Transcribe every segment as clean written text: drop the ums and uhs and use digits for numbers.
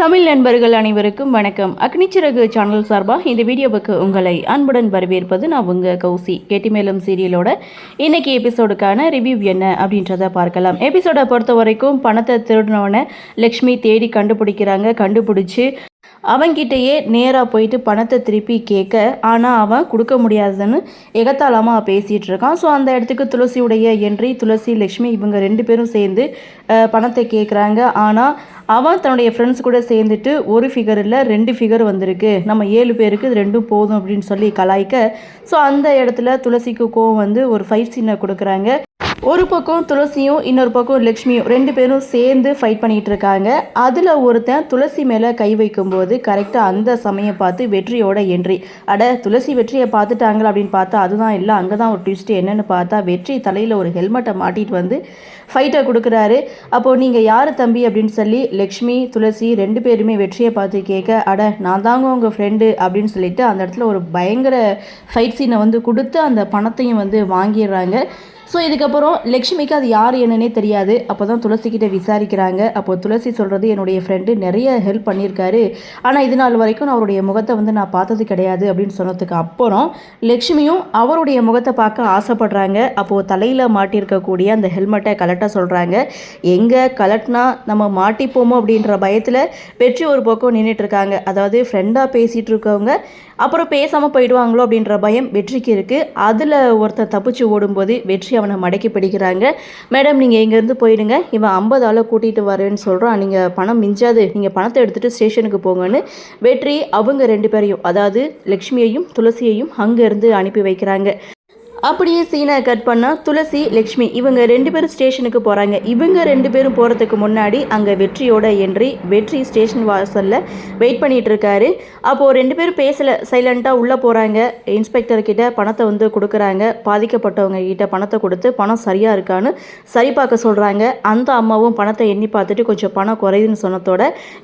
தமிழ் நண்பர்கள் அனைவருக்கும் வணக்கம். அக்னிச்சிறகு சேனல் சார்பாக இந்த வீடியோவுக்கு உங்களை அன்புடன் வரவேற்பது நான் உங்கள் கௌசி. கெட்டிமேலும் சீரியலோட இன்னைக்கு எபிசோடுக்கான ரிவ்யூ என்ன அப்படின்றத பார்க்கலாம். எபிசோடை பொறுத்த வரைக்கும் பணத்தை திருடினவனை லக்ஷ்மி தேடி கண்டுபிடிச்சி அவன்கிட்டயே நேராக போயிட்டு பணத்தை திருப்பி கேட்க, ஆனால் அவன் கொடுக்க முடியாதுன்னு எகத்தாளமாக பேசிகிட்டு இருக்கான். ஸோ அந்த இடத்துக்கு துளசியுடைய என்ட்ரி. துளசி லக்ஷ்மி இவங்க 2 பேரும் சேர்ந்து பணத்தை கேட்குறாங்க. ஆனால் அவன் தன்னுடைய ஃப்ரெண்ட்ஸ் கூட சேர்ந்துட்டு ஒரு ஃபிகர் இல்லை 2 ஃபிகர் வந்திருக்கு, நம்ம 7 பேருக்கு இது 2 போதும் அப்படின்னு சொல்லி கலாய்க்க, ஸோ அந்த இடத்துல துளசிக்கு கோவம் வந்து ஒரு ஃபைட் சீனை கொடுக்குறாங்க. ஒரு பக்கம் துளசியும் இன்னொரு பக்கம் லக்ஷ்மியும் 2 பேரும் சேர்ந்து ஃபைட் பண்ணிகிட்டு இருக்காங்க. அதில் ஒருத்தன் துளசி மேலே கை வைக்கும்போது கரெக்டாக அந்த சமயம் பார்த்து வெற்றியோட என்ட்ரி. துளசி வெற்றியை பார்த்துட்டாங்களா அப்படின்னு பார்த்தா அதுதான் இல்லை, அங்கே தான் ஒரு ட்விஸ்ட். என்னென்னு பார்த்தா வெற்றி தலையில் ஒரு ஹெல்மெட்டை மாட்டிட்டு வந்து ஃபைட்டை கொடுக்குறாரு. அப்போது நீங்கள் யார் தம்பி அப்படின்னு சொல்லி லக்ஷ்மி துளசி 2 பேருமே வெற்றியை பார்த்து கேட்க, நான் தாங்க உங்கள் ஃப்ரெண்டு அப்படின்னு சொல்லிட்டு அந்த இடத்துல ஒரு பயங்கர ஃபைட் சீனை வந்து கொடுத்து அந்த பணத்தையும் வந்து வாங்கிடுறாங்க. ஸோ இதுக்கப்புறம் லக்ஷ்மிக்கு அது யார் என்னன்னே தெரியாது. அப்போ தான் துளசிக்கிட்ட விசாரிக்கிறாங்க. அப்போது துளசி சொல்கிறது, என்னுடைய ஃப்ரெண்டு நிறைய ஹெல்ப் பண்ணியிருக்காரு, ஆனால் இது நாள் வரைக்கும் நான் அவருடைய முகத்தை வந்து நான் பார்த்தது கிடையாது அப்படின்னு சொன்னதுக்கு அப்புறம் லக்ஷ்மியும் அவருடைய முகத்தை பார்க்க ஆசைப்படுறாங்க. அப்போது தலையில் மாட்டியிருக்கக்கூடிய அந்த ஹெல்மெட்டை கலட்ட சொல்கிறாங்க. எங்கே கலட்டினா நம்ம மாட்டிப்போமோ அப்படின்ற பயத்தில் வெற்றி ஒரு பக்கம் நின்றுட்டுருக்காங்க. அதாவது ஃப்ரெண்டாக பேசிகிட்டு இருக்கவங்க அப்புறம் பேசாமல் போயிடுவாங்களோ அப்படின்ற பயம் வெற்றிக்கு இருக்குது. அதில் ஒருத்தர் தப்பிச்சு ஓடும்போது வெற்றி அவனை மடக்கி பிடிக்கிறாங்க. மேடம் நீங்கள் இங்கேருந்து போயிடுங்க, இவன் 50 ஆளை கூட்டிகிட்டு வரேன்னு சொல்கிறான், நீங்கள் பணம் மிஞ்சாது, நீங்கள் பணத்தை எடுத்துகிட்டு ஸ்டேஷனுக்கு போங்கன்னு வெற்றி அவங்க 2 பேரையும், அதாவது லக்ஷ்மியையும் துளசியையும் அங்கேருந்து அனுப்பி வைக்கிறாங்க. அப்படியே சீனை கட் பண்ணால் துளசி லக்ஷ்மி இவங்க 2 பேரும் ஸ்டேஷனுக்கு போகிறாங்க. இவங்க 2 பேரும் போகிறதுக்கு முன்னாடி அங்கே வெற்றியோட என்ட்ரி. வெற்றி ஸ்டேஷன் வாசலில் வெயிட் பண்ணிகிட்டு இருக்காரு. அப்போது 2 பேரும் பேசலை, சைலண்ட்டாக உள்ளே போகிறாங்க. இன்ஸ்பெக்டர்கிட்ட பணத்தை வந்து கொடுக்குறாங்க. பாதிக்கப்பட்டவங்க கிட்ட பணத்தை கொடுத்து பணம் சரியாக இருக்கான்னு சரி பார்க்க சொல்கிறாங்க. அந்த அம்மாவும் பணத்தை எண்ணி பார்த்துட்டு கொஞ்சம் பணம் குறையுதுன்னு சொன்னதோட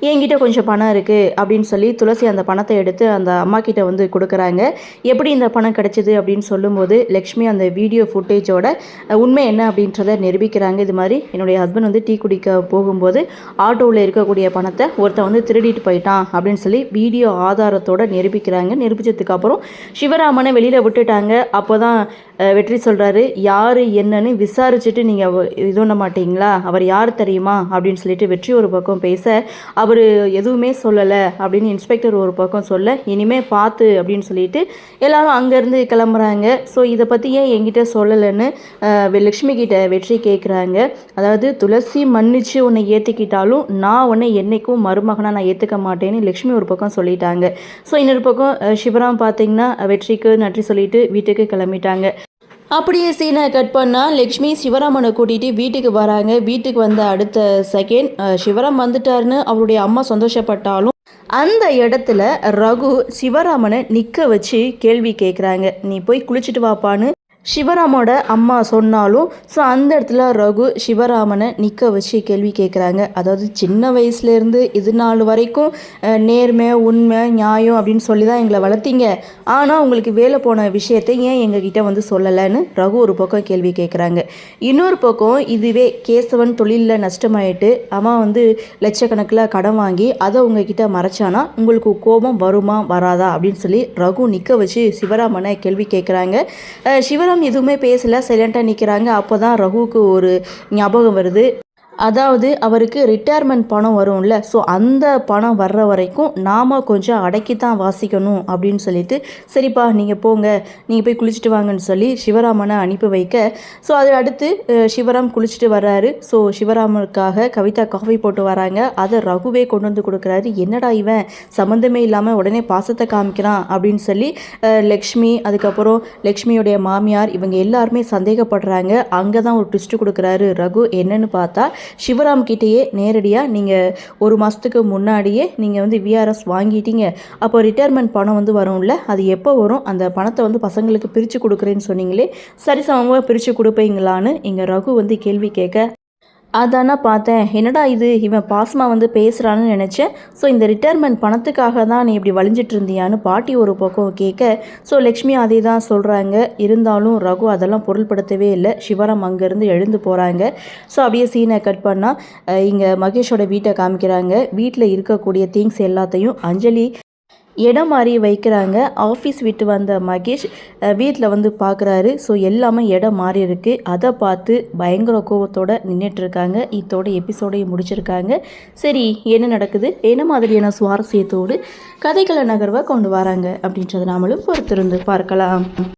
என்கிட்ட கொஞ்சம் பணம் இருக்குது அப்படின்னு சொல்லி துளசி அந்த பணத்தை எடுத்து அந்த அம்மா கிட்ட வந்து கொடுக்குறாங்க. எப்படி இந்த பணம் கிடைச்சிது அப்படின்னு சொல்லும்போது லக்ஷ்மி அந்த வீடியோ ஃபுட்டேஜோட உண்மை என்ன அப்படின்றத நிரூபிக்கிறாங்க. இது மாதிரி என்னுடைய ஹஸ்பண்ட் வந்து டீ குடிக்க போகும்போது ஆட்டோவில் இருக்கக்கூடிய பணத்தை ஒருத்தன் வந்து திருடிட்டு போயிட்டான் அப்படின்னு சொல்லி வீடியோ ஆதாரத்தோட நிரூபிக்கிறாங்க. நிரூபித்ததுக்கு அப்புறம் சிவராமனை வெளியில் விட்டுட்டாங்க. அப்போ தான் வெற்றி சொல்கிறாரு, யார் என்னன்னு விசாரிச்சுட்டு நீங்கள் இது பண்ண மாட்டீங்களா, அவர் யார் தெரியுமா அப்படின்னு சொல்லிட்டு வெற்றி ஒரு பக்கம் பேச, அவர் எதுவுமே சொல்லலை அப்படின்னு இன்ஸ்பெக்டர் ஒரு பக்கம் சொல்ல, இனிமேல் பார்த்து அப்படின்னு சொல்லிட்டு எல்லாரும் அங்கேருந்து கிளம்புறாங்க. ஸோ இதை பற்றி ஏன் என்கிட்ட சொல்லலைன்னு லக்ஷ்மி கிட்ட வெற்றி கேட்குறாங்க. அதாவது துளசி மன்னிச்சு உன்னை ஏற்றுக்கிட்டாலும் நான் உன்னை என்றைக்கும் மருமகனாக நான் ஏற்றுக்க மாட்டேன்னு லக்ஷ்மி ஒரு பக்கம் சொல்லிட்டாங்க. ஸோ இன்னொரு பக்கம் சிவராம் பார்த்திங்கன்னா வெற்றிக்கு நன்றி சொல்லிட்டு வீட்டுக்கு கிளம்பிட்டாங்க. அப்படியே சீனை கட் பண்ணால் லக்ஷ்மி சிவராமனை கூட்டிகிட்டு வீட்டுக்கு வராங்க. வீட்டுக்கு வந்த அடுத்த செகண்ட் சிவராம் வந்துட்டாருன்னு அவருடைய அம்மா சந்தோஷப்பட்டாலும் அந்த இடத்துல ரகு சிவராமனை நிற்க வச்சு கேள்வி கேட்குறாங்க. நீ போய் குளிச்சுட்டு வாப்பான்னு சிவராமோட அம்மா சொன்னாலும் ஸோ அந்த இடத்துல ரகு சிவராமனை நிற்க வச்சு கேள்வி கேட்குறாங்க. அதாவது சின்ன வயசுலேருந்து இது நாள் வரைக்கும் நேர்மை உண்மை நியாயம் அப்படின்னு சொல்லி தான் எங்களை வளர்த்தீங்க, ஆனால் உங்களுக்கு வேலை போன விஷயத்தை ஏன் எங்ககிட்ட வந்து சொல்லலைன்னு ரகு ஒரு பக்கம் கேள்வி கேட்குறாங்க. இன்னொரு பக்கம் இதுவே கேசவன் தொழிலில் நஷ்டமாயிட்டு அவன் வந்து லட்சக்கணக்கில் கடன் வாங்கி அதை உங்ககிட்ட மறைச்சானா உங்களுக்கு கோபம் வருமா வராதா அப்படின்னு சொல்லி ரகு நிற்க வச்சு சிவராமனை கேள்வி கேட்குறாங்க. சிவராமன் எதுவுமே பேசல, சைலண்டாக நிற்கிறாங்க. அப்போ தான் ரகுவுக்கு ஒரு ஞாபகம் வருது. அதாவது அவருக்கு ரிட்டையர்மெண்ட் பணம் வரும்ல, ஸோ அந்த பணம் வர்ற வரைக்கும் நாம் கொஞ்சம் அடக்கி தான் வாசிக்கணும் அப்படின்னு சொல்லிட்டு, சரிப்பா நீங்கள் போங்க, நீங்கள் போய் குளிச்சுட்டு வாங்கன்னு சொல்லி சிவராமனை அனுப்பி வைக்க, ஸோ அதை அடுத்து சிவராம் குளிச்சுட்டு வர்றாரு. ஸோ சிவராமனுக்காக கவிதா காஃபி போட்டு வராங்க. அதை ரகுவே கொண்டு வந்து கொடுக்குறாரு. என்னடா இவன் சம்மந்தமே இல்லாமல் உடனே பாசத்தை காமிக்கிறான் அப்படின்னு சொல்லி லக்ஷ்மி, அதுக்கப்புறம் லக்ஷ்மியோடைய மாமியார் இவங்க எல்லாருமே சந்தேகப்படுறாங்க. அங்கே தான் ஒரு ட்விஸ்ட்டு கொடுக்குறாரு ரகு. என்னன்னு பார்த்தா சிவராம் கிட்டேயே நேரடியாக நீங்கள் 1 மாதத்துக்கு முன்னாடியே நீங்கள் வந்து விஆர்எஸ் வாங்கிட்டீங்க, அப்போ ரிட்டையர்மெண்ட் பணம் வந்து வரும்ல, அது எப்போ வரும், அந்த பணத்தை வந்து பசங்களுக்கு பிரித்து கொடுக்குறேன்னு சொன்னீங்களே, சரிசமமாக பிரித்து கொடுப்பீங்களான்னு இங்கே ரகு வந்து கேள்வி கேட்க, அதானா பார்த்தேன். என்னடா இது இவன் பாசமா வந்து பேசுகிறான்னு நினச்சேன். ஸோ இந்த ரிட்டயர்மெண்ட் பணத்துக்காக தான் நீ இப்படி வலிஞ்சிட்டு இருந்தியான்னு பாட்டி ஒரு பக்கம் கேட்க, ஸோ லக்ஷ்மி அதே தான் சொல்கிறாங்க. இருந்தாலும் ரகு அதெல்லாம் பொருள்படுத்தவே இல்லை. சிவராம் அங்கேருந்து எழுந்து போகிறாங்க. ஸோ அப்படியே சீனை கட் பண்ணால் இங்கே மகேஷோட வீட்டை காமிக்கிறாங்க. வீட்டில் இருக்கக்கூடிய திங்ஸ் எல்லாத்தையும் அஞ்சலி இடம் மாறி வைக்கிறாங்க. ஆஃபீஸ் விட்டு வந்த மகேஷ் வீட்டில் வந்து பார்க்குறாரு. ஸோ எல்லாமே இடம் மாறி இருக்குது. அதை பார்த்து பயங்கர கோபத்தோடு நின்றுட்டுருக்காங்க. இதோட எபிசோடையும் முடிச்சிருக்காங்க. சரி, என்ன நடக்குது, என்ன மாதிரியான சுவாரஸ்யத்தோடு கதைக்கள நகர்வை கொண்டு வராங்க அப்படின்றத நாமளும் பொறுத்திருந்து பார்க்கலாம்.